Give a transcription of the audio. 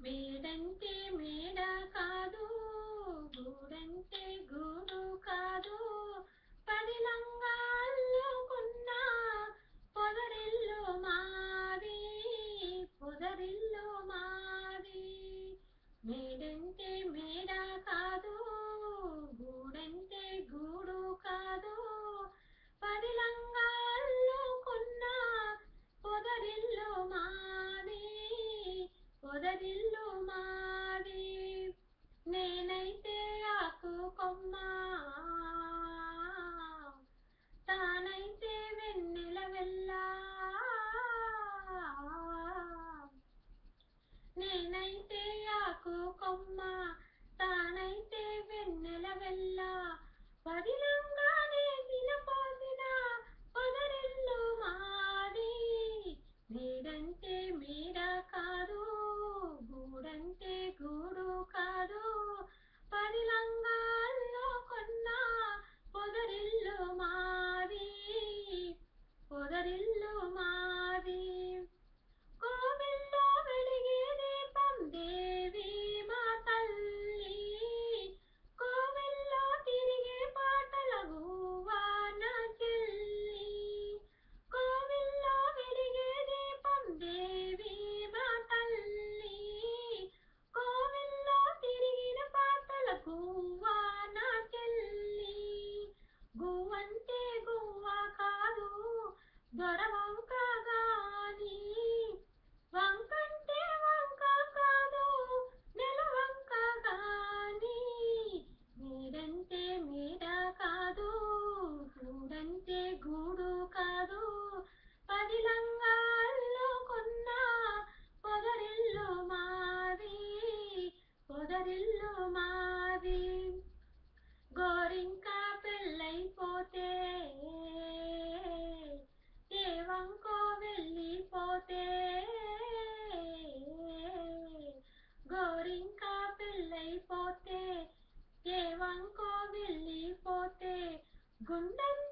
మేడంటే మేడ కాదు, గూడంటే గూడు కాదు, పదిలంగా అల్లుకున్న పొదరిల్లు మాది, పొదరిల్లు మాది. మేడంటే మేడ కాదు, గూడంటే గూడు కాదు, పదిలంగా అల్లుకున్న పొదరిల్లు మాది, పొదరిల్లు మాది. నేనైతే ఆకు కొమ్మ, తానైతే వెన్నెల వెల్ల. నేనైతే ఆకు కొమ్మ, తానైతే వెన్నెల వెల్ల. పదిలంగా నేసిన పోసిన పొదరిల్లు మాది. మేడంటే మేడ కాదు, గూడంటే గూడు కాదు, పదిలంగా అల్లుకున్న పొదరిల్లు మాది, పొదరిల్లు మాది. కోవెల్లో వెలిగే దీపం దేవి మా తల్లి, కోవెల్లో తిరిగే పాటల గువ్వా నా చెల్లి. కోవెల్లో వెలిగే దీపం దేవి మా తల్లి, కోవెల్లో తిరిగిన పాటల గువ్వా నా చెల్లి. గువ్వంటే గువ్వ కాదు, దొరవంక గాని, వంకంటే వంక కాదు, నెలవంక గాని. మేడంటే మేడ కాదు, గూడంటే గూడు కాదు, పదిలంగా అల్లుకున్న పొదరిల్లు మాది, పొదరిల్లు మాది. గోరింక పెళ్ళైపోతే ఏ వంకో వెళ్ళిపోతే, గోరింక పెళ్ళైపోతే ఏ వంకో వెళ్ళిపోతే, గుండెల్లో